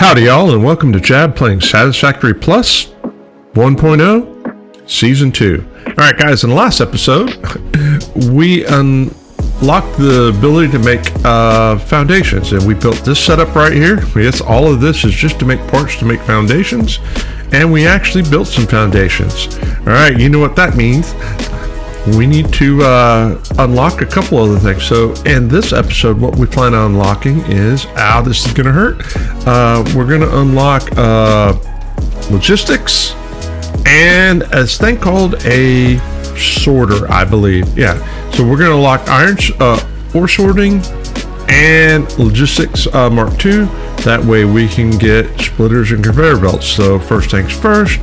Howdy y'all, and welcome to Jab playing Satisfactory Plus 1.0 Season 2. Alright guys, in the last episode, we unlocked the ability to make foundations, and we built this setup right here. Yes, all of this is just to make parts to make foundations, and we actually built some foundations. Alright, you know what that means. We need to unlock a couple other things. So in this episode, what we plan on unlocking is, this is gonna hurt. We're gonna unlock logistics and a thing called a sorter, I believe. Yeah, so we're gonna unlock iron ore sorting and logistics Mark II. That way we can get splitters and conveyor belts. So first things first,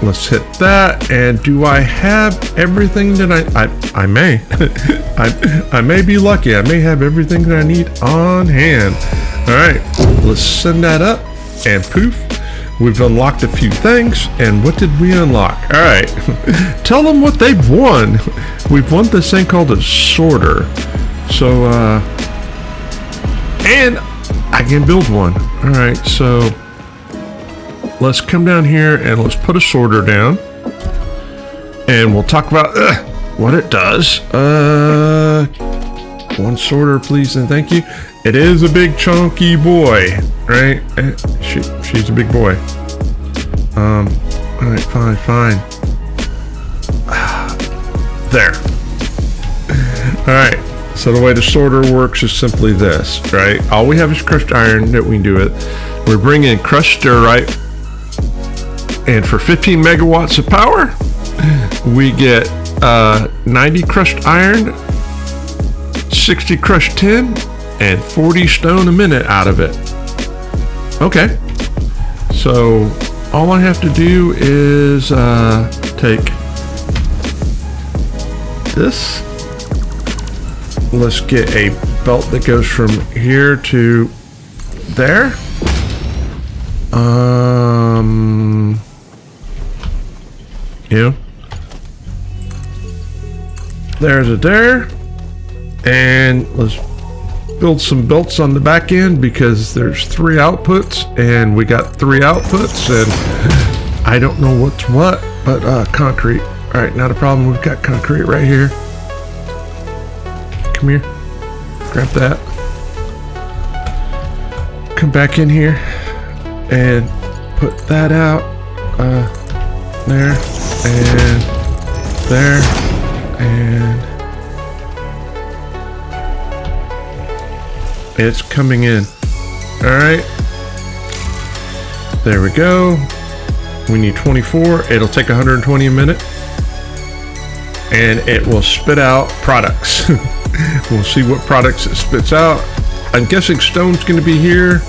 let's hit that. And do I have everything that I may I may be lucky. I may have everything that I need on hand. All right, let's send that up, and poof, we've unlocked a few things. And what did we unlock? All right, tell them what they've won. We've won this thing called a sorter. So and I can build one. All right, so let's come down here and let's put a sorter down, and we'll talk about what it does. One sorter, please, and thank you. It is a big chunky boy, right? She's a big boy. All right, fine. There. All right. So the way the sorter works is simply this, right? All we have is crushed iron that we can do it. We bring in crushed diorite. And for 15 megawatts of power, we get 90 crushed iron, 60 crushed tin, and 40 stone a minute out of it. Okay. So all I have to do is take this. Let's get a belt that goes from here to there. There's a there, and let's build some belts on the back end because there's 3 outputs, and we got 3 outputs, and I don't know what's what, but concrete. All right, not a problem. We've got concrete right here. Come here, grab that. Come back in here and put that out. There and there, and it's coming in. All right, there we go. We need 24. It'll take 120 a minute, and it will spit out products. We'll see what products it spits out. I'm guessing stone's going to be here.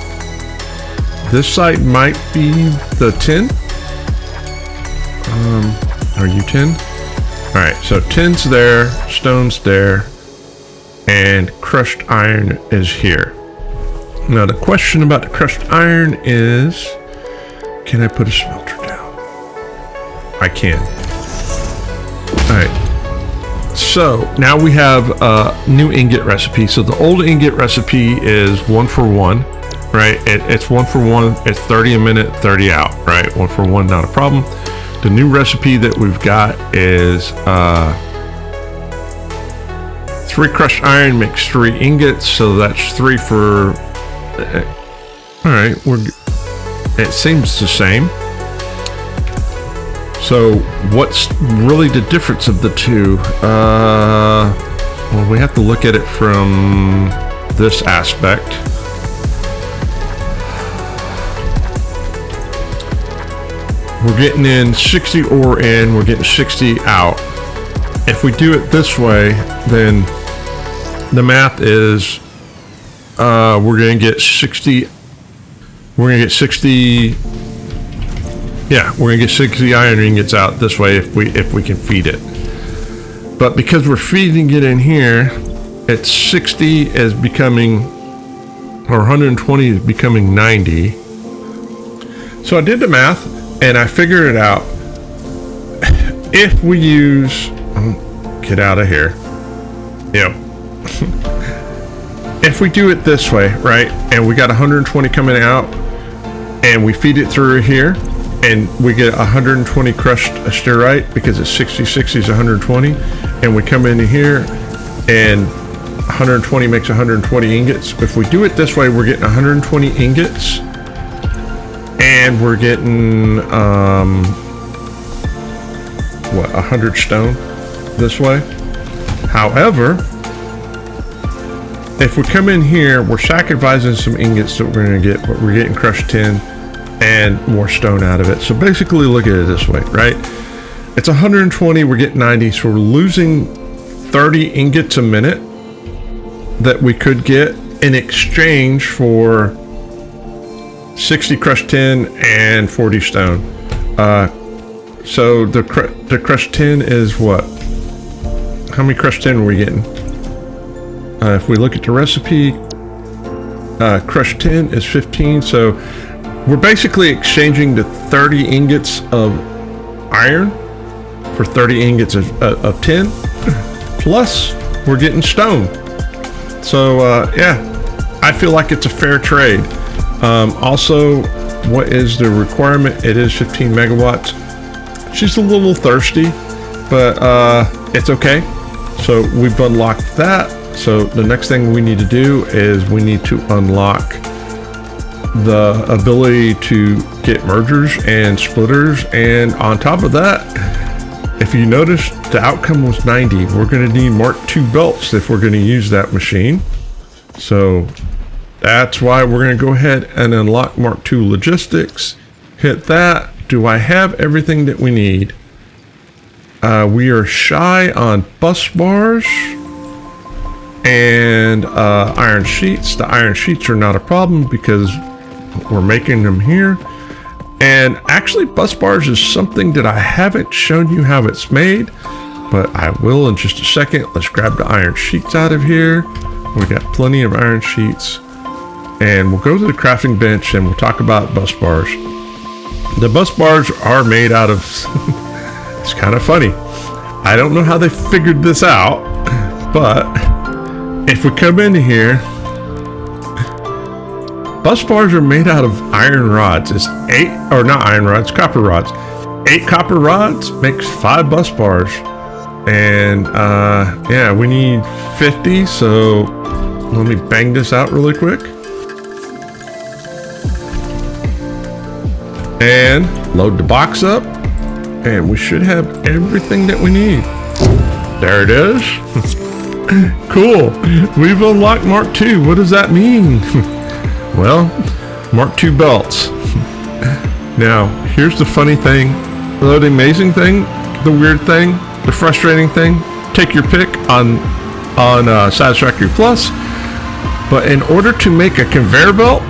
This side might be the tin. Are you tin? All right, so tin's there, stone's there, and crushed iron is here. Now the question about the crushed iron is, can I put a smelter down? I can. All right. So now we have a new ingot recipe. So the old ingot recipe is 1 for 1. Right, it's 1 for 1. It's 30 a minute, 30 out. Right, 1 for 1, not a problem. The new recipe that we've got is 3 crushed iron makes 3 ingots, so that's 3 for. All right, it seems the same. So what's really the difference of the two? Well, we have to look at it from this aspect. We're getting in 60 ore in, we're getting 60 out. If we do it this way, then the math is we're gonna get 60. We're gonna get 60. Yeah, we're gonna get 60 iron ingots out this way if we can feed it. But because we're feeding it in here, it's 60 is becoming, or 120 is becoming 90. So I did the math. And I figured it out. If we use, get out of here. Yep. if we do it this way, right, and we got 120 coming out, and we feed it through here, and we get 120 crushed stearite because it's 60 is 120, and we come into here, and 120 makes 120 ingots. If we do it this way, we're getting 120 ingots, and we're getting 100 stone this way. However, if we come in here, we're sacrificing some ingots that we're going to get, but we're getting crushed tin and more stone out of it. So basically, look at it this way, right? It's 120, we're getting 90, so we're losing 30 ingots a minute that we could get in exchange for 60 crushed tin and 40 stone. So the crushed tin is what? How many crushed tin are we getting? If we look at the recipe, crushed tin is 15, so we're basically exchanging the 30 ingots of iron for 30 ingots of tin, plus we're getting stone. So yeah, I feel like it's a fair trade. Also, what is the requirement? It is 15 megawatts. She's a little thirsty, but it's okay. So we've unlocked that. So the next thing we need to do is we need to unlock the ability to get mergers and splitters. And on top of that, if you notice, the outcome was 90. We're going to need Mark II belts if we're going to use that machine. So that's why we're going to go ahead and unlock Mark II logistics. Hit that. Do I have everything that we need? We are shy on bus bars and iron sheets. The iron sheets are not a problem because we're making them here. And actually, bus bars is something that I haven't shown you how it's made, but I will in just a second. Let's grab the iron sheets out of here. We got plenty of iron sheets, and we'll go to the crafting bench and we'll talk about bus bars. The bus bars are made out of it's kind of funny. I don't know how they figured this out, but if we come into here, bus bars are made out of iron rods. It's copper rods. 8 copper rods makes 5 bus bars. And yeah, we need 50, so let me bang this out really quick. And load the box up, and we should have everything that we need. There it is. Cool. We've unlocked Mark II. What does that mean? Well, Mark II belts. Now, here's the funny thing, the amazing thing, the weird thing, the frustrating thing. Take your pick on Satisfactory Plus. But in order to make a conveyor belt,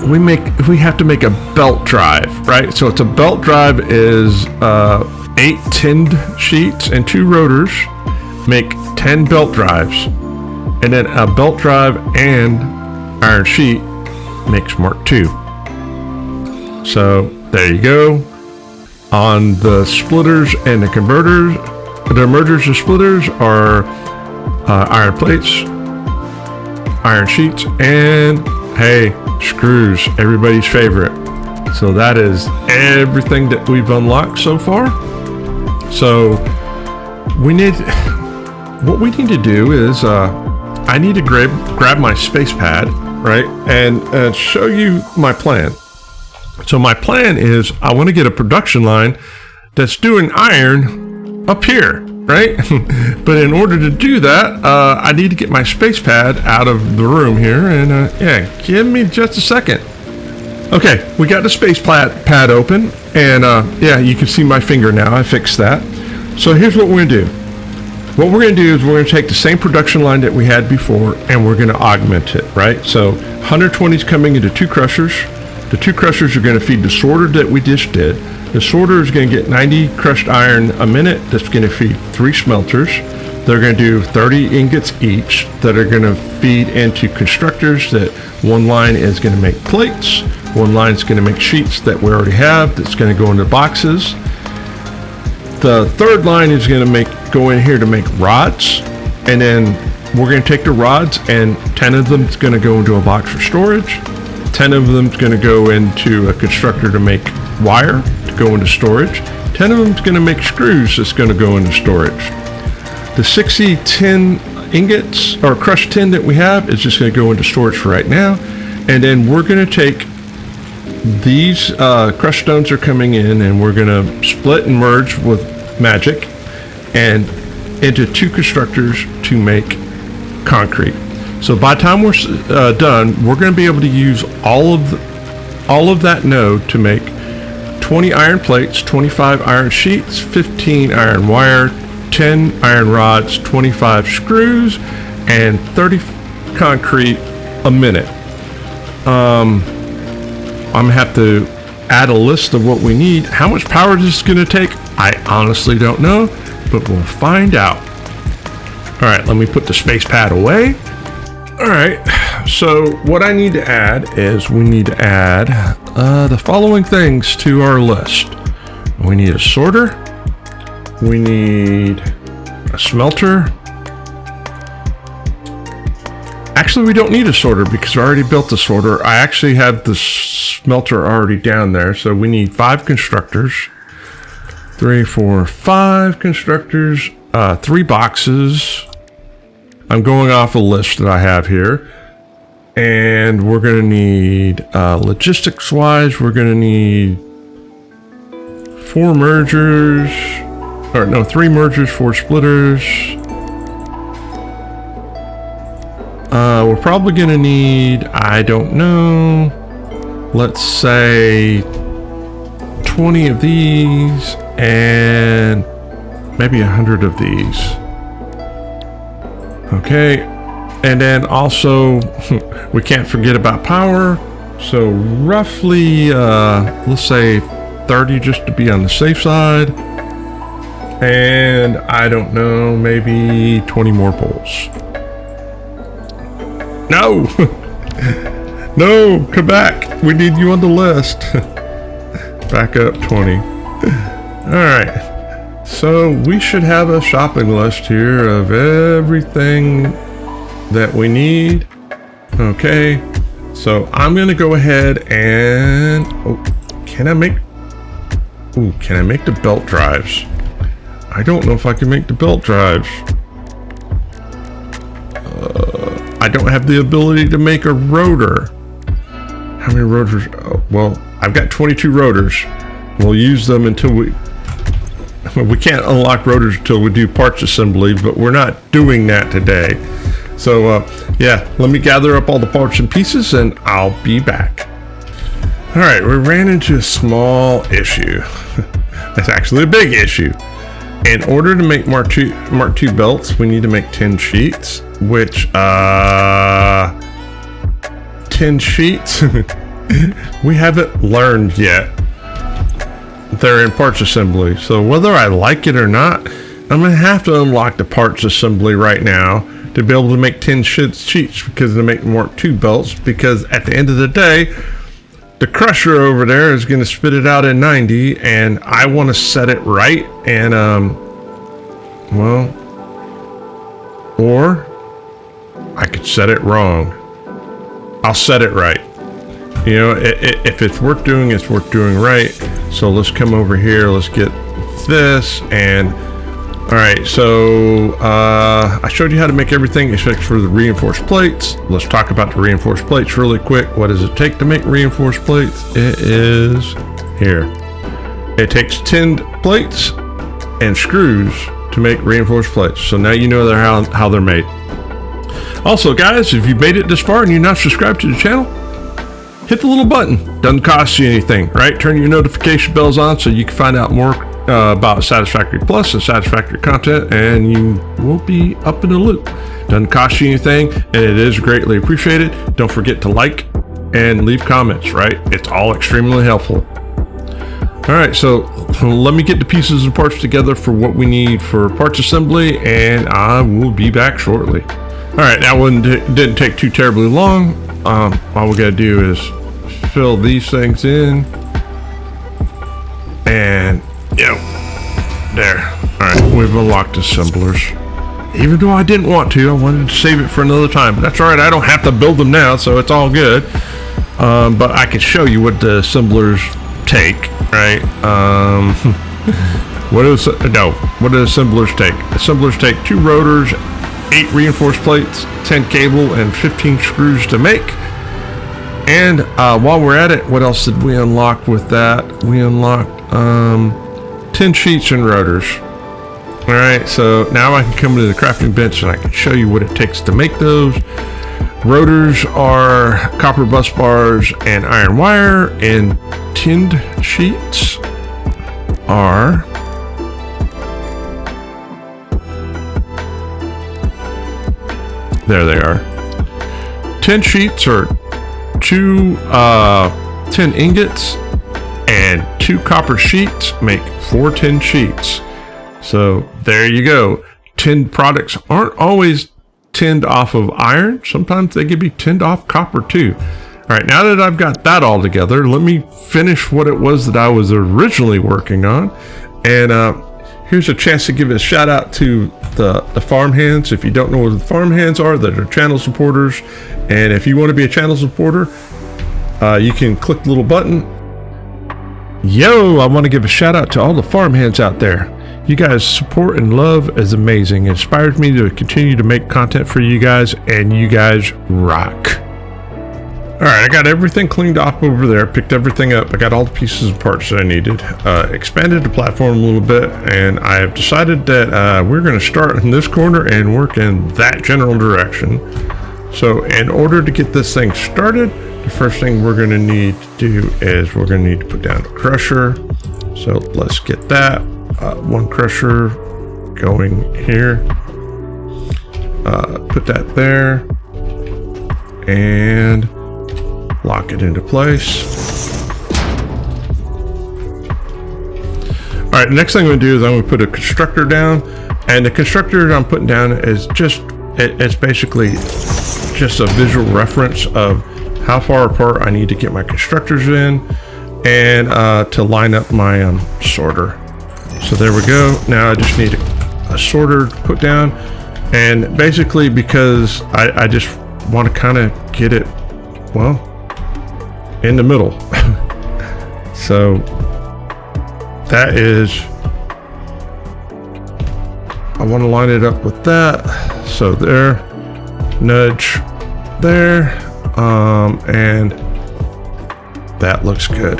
we have to make a belt drive, right? So it's a belt drive is 8 tinned sheets and 2 rotors make 10 belt drives, and then a belt drive and iron sheet makes Mark II. So there you go. On the splitters and the converters, the mergers and splitters are iron plates, iron sheets, and hey, screws, everybody's favorite. So that is everything that we've unlocked so far. So what we need to do is I need to grab my space pad, right, and show you my plan. So my plan is I want to get a production line that's doing iron up here, right? But in order to do that, I need to get my space pad out of the room here, and yeah, give me just a second. Okay, we got the space pad open, and yeah, you can see my finger now. I fixed that. So here's what we're gonna do. What we're gonna do is we're gonna take the same production line that we had before, and we're gonna augment it, right? So 120 is coming into 2 crushers. The 2 crushers are gonna feed the sorter that we just did. The sorter is going to get 90 crushed iron a minute. That's going to feed 3 smelters. They're going to do 30 ingots each that are going to feed into constructors. That one line is going to make plates. One line is going to make sheets that we already have. That's going to go into boxes. The third line is going to go in here to make rods. And then we're going to take the rods, and 10 of them is going to go into a box for storage. 10 of them is going to go into a constructor to make wire to go into storage. 10 of them is going to make screws that's going to go into storage. The 60 tin ingots or crushed tin that we have is just going to go into storage for right now. And then we're going to take these crushed stones are coming in, and we're going to split and merge with magic and into 2 constructors to make concrete. So by the time we're done, we're going to be able to use all of that node to make 20 iron plates, 25 iron sheets, 15 iron wire, 10 iron rods, 25 screws, and 30 concrete a minute. I'm gonna have to add a list of what we need. How much power is this gonna take? I honestly don't know, but we'll find out. All right, let me put the space pad away. All right, so what I need to add is we need to add the following things to our list. We need a sorter. We need a smelter. Actually, we don't need a sorter because I already built the sorter. I actually have the smelter already down there. So we need 5 constructors. 3, 4, 5 constructors. 3 boxes. I'm going off a list that I have here. And we're going to need, logistics wise, we're going to need 4 mergers. Or no, 3 mergers, 4 splitters. We're probably going to need, I don't know, let's say 20 of these and maybe 100 of these. Okay, and then also we can't forget about power. So roughly, let's say 30 just to be on the safe side. And I don't know, maybe 20 more poles. No! No, come back. We need you on the list. Back up 20. All right. So we should have a shopping list here of everything that we need. Okay. So I'm going to go ahead and, can I make the belt drives? I don't know if I can make the belt drives. I don't have the ability to make a rotor. How many rotors? Oh, well, I've got 22 rotors. We'll use them until we can't unlock rotors until we do parts assembly, but we're not doing that today. So yeah, let me gather up all the parts and pieces and I'll be back. All right, we ran into a small issue. That's actually a big issue. In order to make Mark II belts, we need to make 10 sheets, which 10 sheets we haven't learned yet. They're in parts assembly, so whether I like it or not, I'm gonna have to unlock the parts assembly right now to be able to make 10 sheets because to make Mark II belts, because at the end of the day, the crusher over there is going to spit it out in 90, and I want to set it right. And well, or I could set it wrong. I'll set it right. You know, if it's worth doing, it's worth doing right. So let's come over here. Let's get this. And all right, so I showed you how to make everything except for the reinforced plates. Let's talk about the reinforced plates really quick. What does it take to make reinforced plates? It is here. It takes 10 plates and screws to make reinforced plates. So now you know how they're made. Also, guys, if you made it this far and you're not subscribed to the channel, hit the little button. Doesn't cost you anything, right? Turn your notification bells on so you can find out more about Satisfactory Plus and Satisfactory content, and you will be up in the loop. Doesn't cost you anything, and it is greatly appreciated. Don't forget to like and leave comments, right? It's all extremely helpful. All right, so let me get the pieces and parts together for what we need for parts assembly, and I will be back shortly. All right, that one didn't take too terribly long. All we gotta do is fill these things in, and yep, there. All right, we've unlocked assemblers. even though I didn't want to. I wanted to save it for another time, but that's all right. I don't have to build them now, so it's all good. But I can show you what the assemblers take, right? What do assemblers take? Assemblers take 2 rotors, 8 reinforced plates, 10 cable, and 15 screws to make. And while we're at it, what else did we unlock with that? We unlocked 10 sheets and rotors. All right, so now I can come to the crafting bench and I can show you what it takes to make those. Rotors are copper bus bars and iron wire, and tinned sheets are there they are. 10 sheets are 2 tin ingots, and 2 copper sheets make 4 tin sheets. So there you go. Tinned products aren't always tinned off of iron. Sometimes they can be tinned off copper too. All right, now that I've got that all together, let me finish what it was that I was originally working on. And here's a chance to give a shout out to the farmhands. If you don't know what the farmhands are, that are channel supporters. And if you want to be a channel supporter, you can click the little button. Yo, I want to give a shout out to all the farmhands out there. You guys' support and love is amazing. It inspires me to continue to make content for you guys, and you guys rock. All right, I got everything cleaned up over there, picked everything up. I got all the pieces and parts that I needed, expanded the platform a little bit, and I have decided that we're going to start in this corner and work in that general direction. So in order to get this thing started, the first thing we're going to need to do is we're going to need to put down a crusher. So let's get that. 1 crusher going here. Put that there and lock it into place. All right, the next thing I'm going to do is I'm going to put a constructor down, and the constructor I'm putting down is it's basically just a visual reference of how far apart I need to get my constructors in, and to line up my sorter. So there we go. Now I just need a sorter to put down, and basically because I just want to kind of get it, well, in the middle. So that is, I want to line it up with that. So there, nudge there, and that looks good.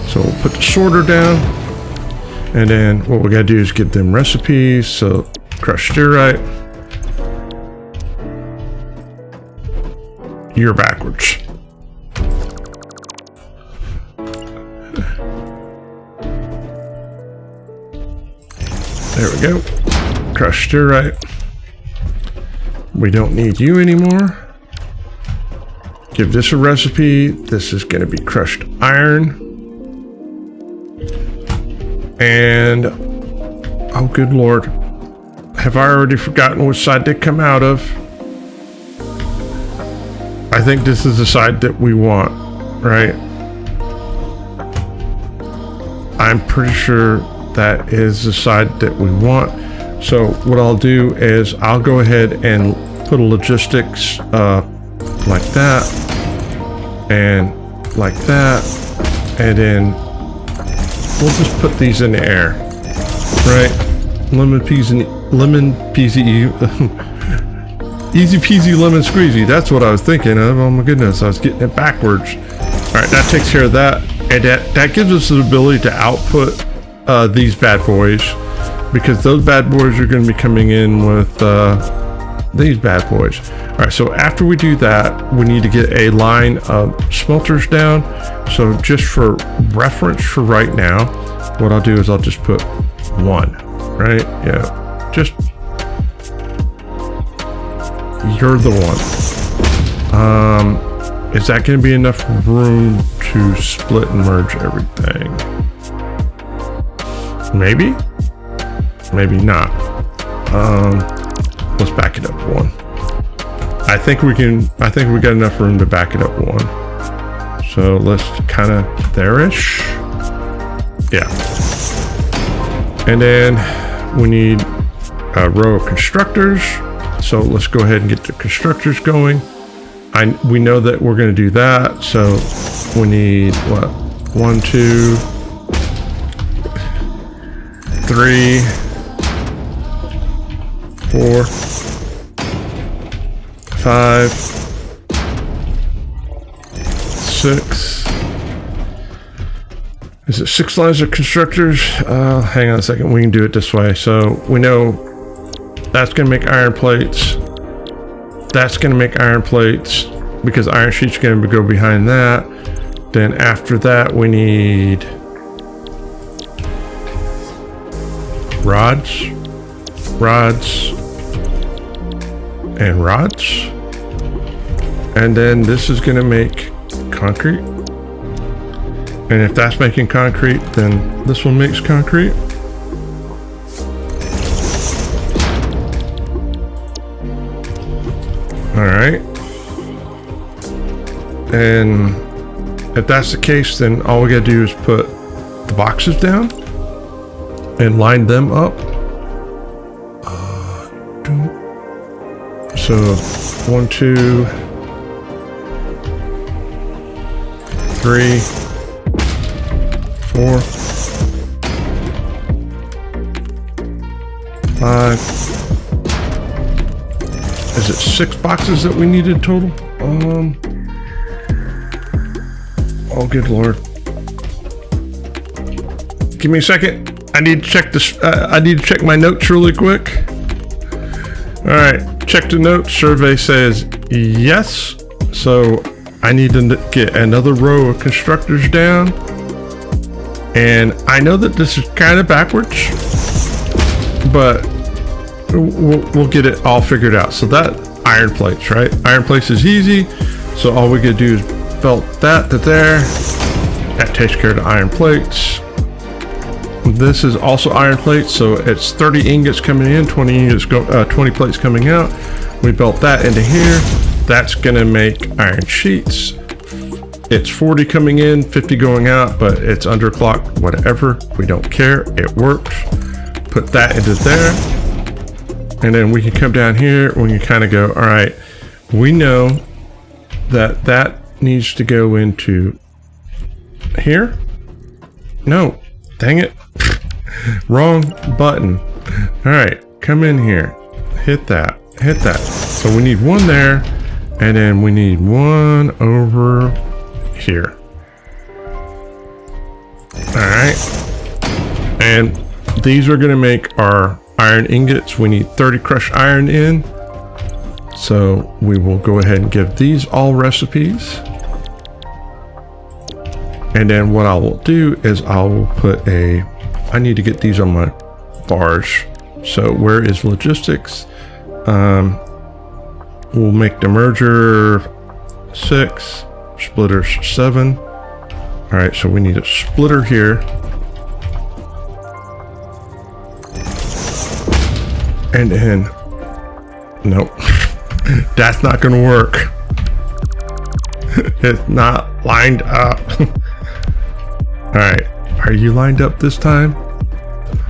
So we'll put the sorter down, and then what we gotta do is get them recipes. So crushed stearite. You're backwards. There we go. Crushed stearite. We don't need you anymore. Give this a recipe. This is going to be crushed iron. And oh, good Lord. Have I already forgotten which side they come out of? I think this is the side that we want, right? I'm pretty sure that is the side that we want. So what I'll do is I'll go ahead and put a logistics like that and like that, and then we'll just put these in the air, right? Lemon peasy, easy peasy lemon squeezy. That's what I was thinking of. Oh my goodness, I was getting it backwards. All right, that takes care of that, and that gives us the ability to output these bad boys, because those bad boys are going to be coming in with these bad boys. All right, so after we do that, we need to get a line of smelters down. So just for reference for right now, what I'll do is I'll just put 1, right? Yeah, just, you're the one. Is that going to be enough room to split and merge everything? Maybe, maybe not. Let's back it up 1. I think we got enough room to back it up 1. So let's kind of there-ish. Yeah. And then we need a row of constructors. So let's go ahead and get the constructors going. We know that we're going to do that. So we need what? 1, 2, 3, 4, 5, 6. Is it 6 lines of constructors? Hang on a second. We can do it this way. So we know that's going to make iron plates. That's going to make iron plates because iron sheet's going to go behind that. Then after that, we need rods, and rods. And then this is going to make concrete. And if that's making concrete, then this one makes concrete. All right. And if that's the case, then all we gotta do is put the boxes down and line them up. So 1, 2, 3, 4, 5. Is it 6 boxes that we needed total? Oh, good Lord. Give me a second. I need to check this. I need to check my notes really quick. All right, check the notes. Survey says yes. So I need to get another row of constructors down. And I know that this is kind of backwards, but we'll get it all figured out. So that iron plates, right? Iron plates is easy. So all we gotta do is belt that to there. That takes care of the iron plates. This is also iron plates, so it's 30 ingots coming in, 20 plates coming out. We belt that into here. That's gonna make iron sheets. It's 40 coming in, 50 going out, but it's underclocked, whatever. We don't care, it works. Put that into there. And then we can come down here, we can kind of go, all right, we know that that needs to go into here. No, dang it. Wrong button. All right, come in here, hit that, hit that. So we need one there, and then we need one over here. All right, and these are gonna make our iron ingots. We need 30 crushed iron in. So we will go ahead and give these all recipes. And then what I will do is I will put I need to get these on my bars. So where is logistics? We'll make the merger 6, splitters 7. All right, so we need a splitter here. And then, nope, that's not gonna work. It's not lined up. All right, are you lined up this time?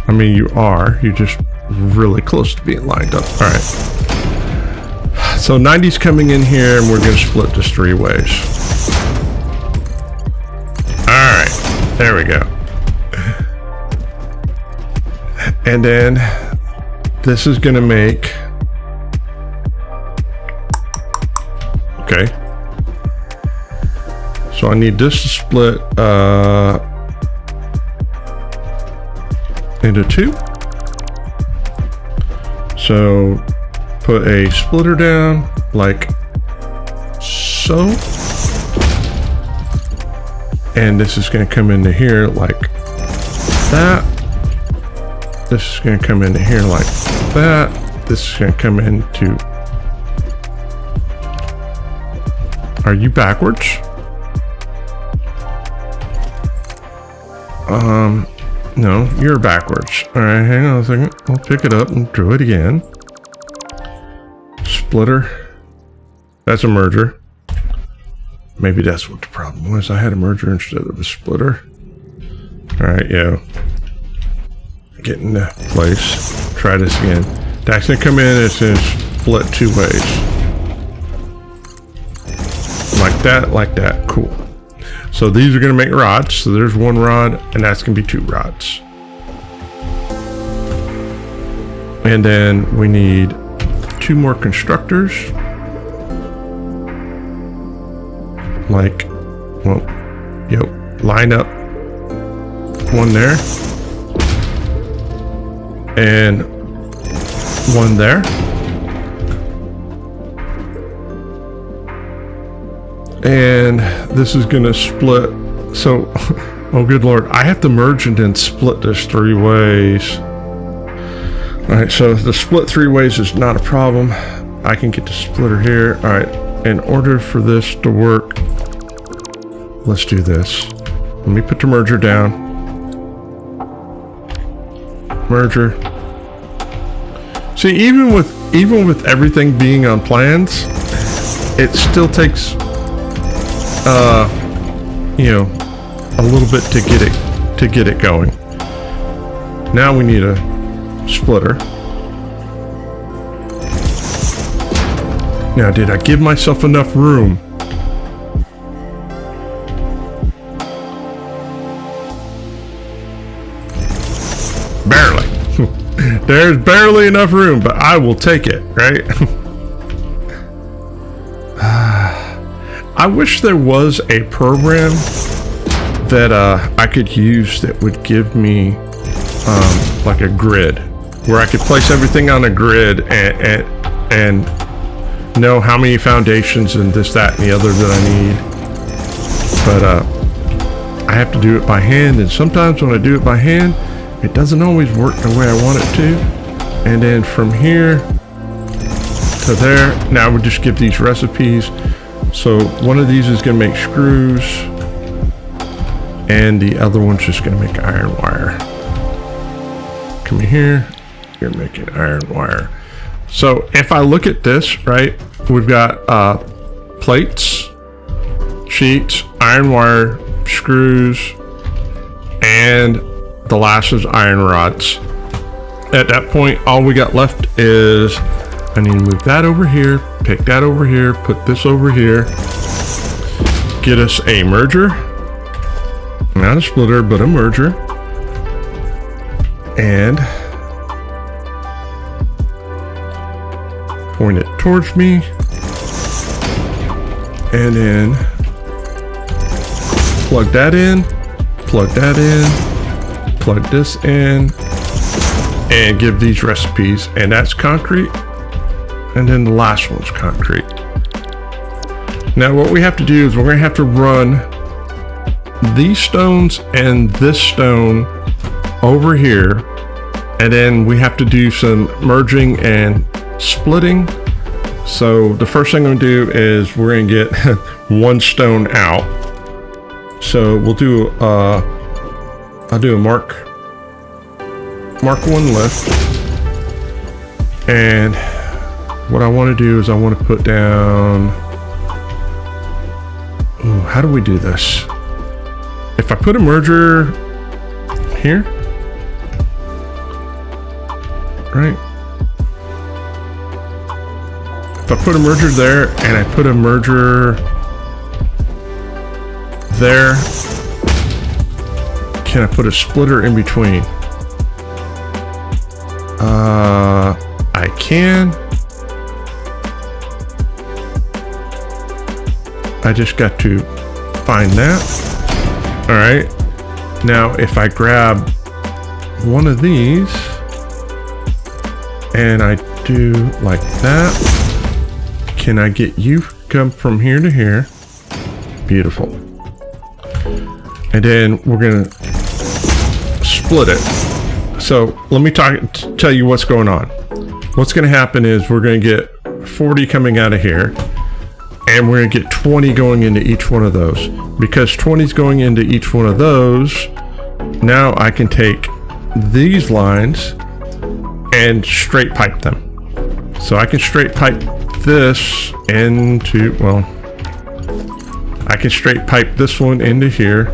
I mean, you are, you're just really close to being lined up. All right, so 90's coming in here and we're gonna split this 3 ways. All right, there we go. And then this is gonna make, okay. So I need this to split into 2. So put a splitter down like so. And this is gonna come into here like that. This is going to come into here like that. This is going to come into... Are you backwards? No, you're backwards. All right, hang on a second. I'll pick it up and do it again. Splitter. That's a merger. Maybe that's what the problem was. I had a merger instead of a splitter. All right, yeah. Get into place. Try this again. That's gonna come in, it's gonna split 2 ways. Like that, cool. So these are gonna make rods. So there's 1 rod, and that's gonna be 2 rods. And then we need 2 more constructors. Like, well, line up 1 there. And 1 there. And this is gonna split. So, oh good Lord, I have to merge and then split this 3 ways. All right, so the split 3 ways is not a problem. I can get the splitter here. All right, in order for this to work, let's do this. Let me put the merger down. Merger. See, even with everything being on plans, it still takes you know, a little bit to get it going. Now we need a splitter. Now, did I give myself enough room? Barely. There's barely enough room, but I will take it, right? I wish there was a program that I could use that would give me like a grid, where I could place everything on a grid and know how many foundations and this, that, and the other that I need. But I have to do it by hand, and sometimes when I do it by hand, it doesn't always work the way I want it to. And then from here to there, now we just give these recipes. So one of these is going to make screws, and the other one's just going to make iron wire. Come here, you're making iron wire. So if I look at this, right, we've got plates, sheets, iron wire, screws, and the last is iron rods. At that point, all we got left is I need to move that over here, pick that over here, put this over here, get us a merger, not a splitter, but a merger, and point it towards me, and then plug that in, plug that in, plug this in, and give these recipes, and that's concrete. And then the last one's concrete. Now what we have to do is we're going to have to run these stones and this stone over here, and then we have to do some merging and splitting. So the first thing I'm going to do is we're going to get 1 stone out. So we'll do I'll do a mark 1 lift, and what I want to do is I want to put down, ooh, how do we do this? If I put a merger here, right? If I put a merger there and I put a merger there, can I put a splitter in between? I can. I just got to find that. All right. Now, if I grab one of these and I do like that, can I get you come from here to here? Beautiful. And then we're gonna split it. So let me tell you what's going on. What's gonna happen is we're gonna get 40 coming out of here, and we're gonna get 20 going into each one of those. Because 20 is going into each one of those, now I can take these lines and straight pipe them. So I can straight pipe this into, well, I can straight pipe this one into here.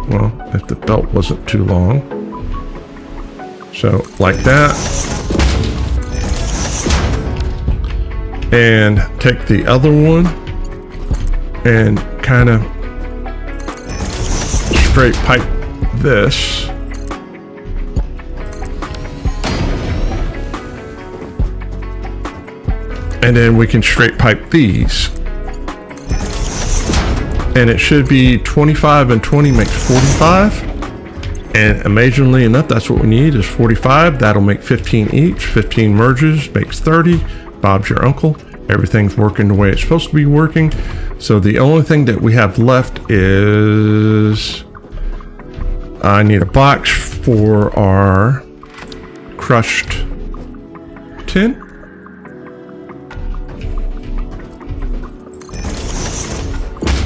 Well, if the belt wasn't too long. So like that. and take the other one and kind of straight pipe this. And then we can straight pipe these. And it should be 25 and 20 makes 45. And amazingly enough, that's what we need is 45. That'll make 15 each. 15 merges makes 30. Bob's your uncle. Everything's working the way it's supposed to be working. So the only thing that we have left is I need a box for our crushed tin.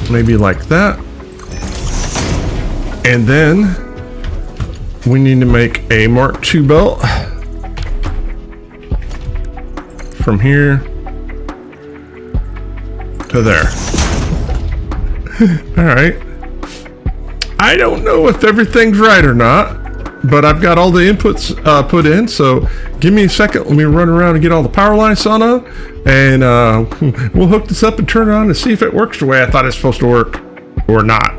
Maybe like that. And then we need to make a Mark II belt from here to there. All right. I don't know if everything's right or not, but I've got all the inputs put in. So give me a second. Let me run around and get all the power lines on, and we'll hook this up and turn it on and see if it works the way I thought it's supposed to work or not.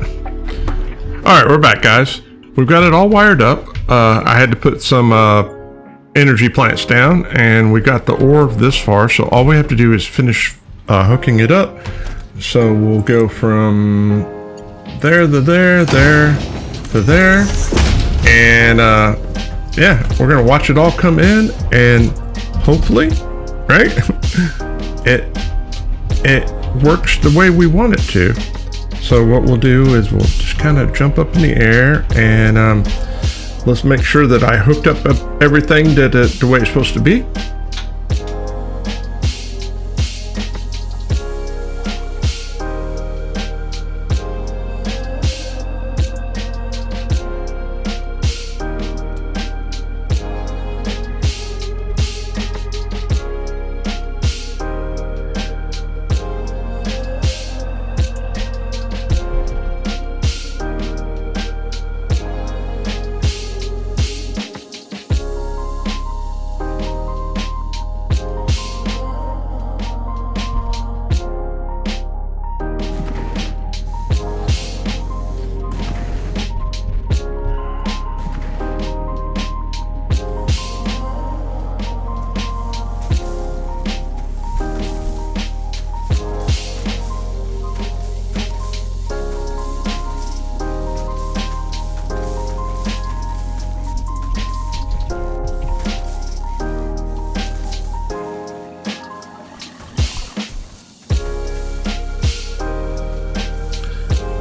All right, we're back, guys. We've got it all wired up. I had to put some energy plants down, and we got the ore this far. So all we have to do is finish hooking it up. So we'll go from there to there, there to there, and yeah, we're gonna watch it all come in, and hopefully, right, it works the way we want it to. So what we'll do is we'll just kind of jump up in the air, and let's make sure that I hooked up everything the way it's supposed to be.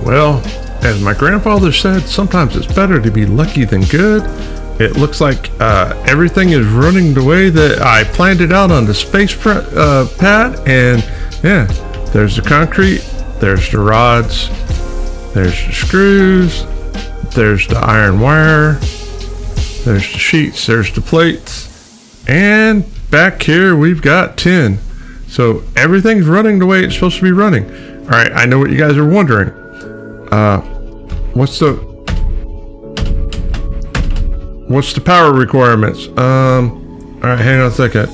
Well, as my grandfather said, sometimes it's better to be lucky than good. It looks like everything is running the way that I planned it out on the space pad. And yeah, there's the concrete, there's the rods, there's the screws, there's the iron wire, there's the sheets, there's the plates, and back here we've got tin. So everything's running the way it's supposed to be running. All right, I know what you guys are wondering. What's the power requirements? All right, hang on a second.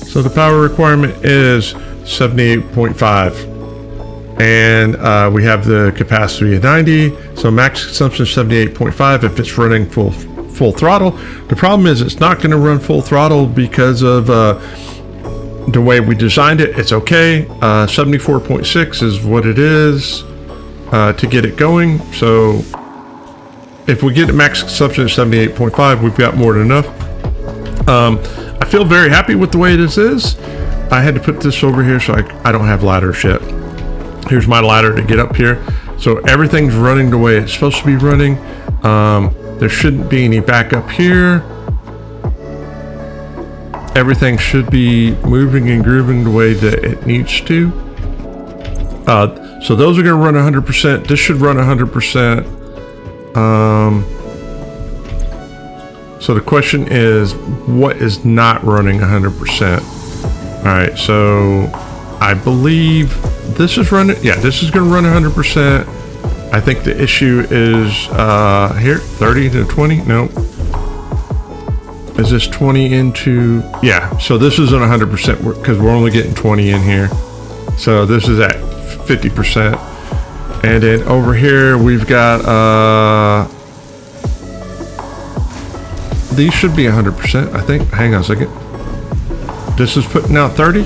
So the power requirement is 78.5, and we have the capacity of 90. So max consumption is 78.5 if it's running full throttle. The problem is it's not going to run full throttle because of the way we designed it. It's okay. 74.6 is what it is to get it going. So if we get a max consumption of 78.5, we've got more than enough. I feel very happy with the way this is. I had to put this over here so I don't have ladders yet. Here's my ladder to get up here. So everything's running the way it's supposed to be running. There shouldn't be any backup here. Everything should be moving and grooving the way that it needs to. So those are going to run 100%. This should run 100%. So the question is, what is not running 100%? All right, so I believe this is running. Yeah, this is going to run 100%. I think the issue is here, 30 to 20. No. is this 20 into, yeah, so this isn't 100% because we're only getting 20 in here. So this is at 50%. And then over here we've got, these should be 100%, I think. Hang on a second. This is putting out 30.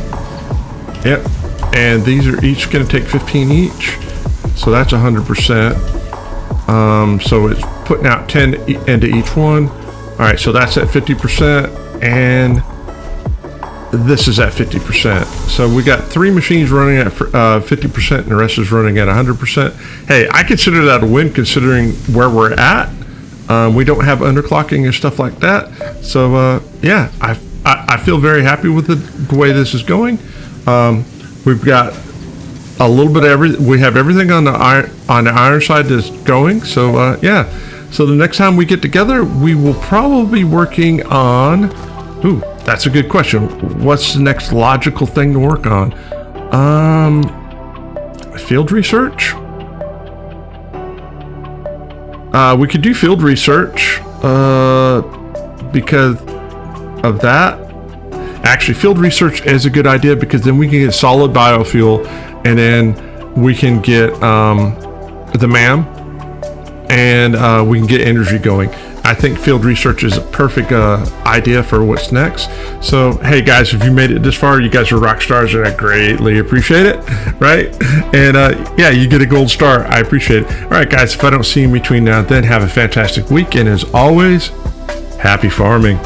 Yep. And these are each going to take 15 each. So that's 100%. So it's putting out 10 into each one. All right, so that's at 50%, and this is at 50%. So we got 3 machines running at 50%, and the rest is running at 100%. Hey, I consider that a win considering where we're at. We don't have underclocking and stuff like that. So yeah, I feel very happy with the way this is going. We've got a little bit of we have everything on the iron side that's going. So yeah. So the next time we get together, we will probably be working on, ooh, that's a good question. What's the next logical thing to work on? Field research? We could do field research because of that. Actually, field research is a good idea because then we can get solid biofuel, and then we can get the MAM, and we can get energy going. I think field research is a perfect idea for what's next. So, hey guys, if you made it this far, you guys are rock stars, and I greatly appreciate it, right? And yeah, you get a gold star. I appreciate it. All right, guys, if I don't see you in between now and then, have a fantastic week, and as always, happy farming.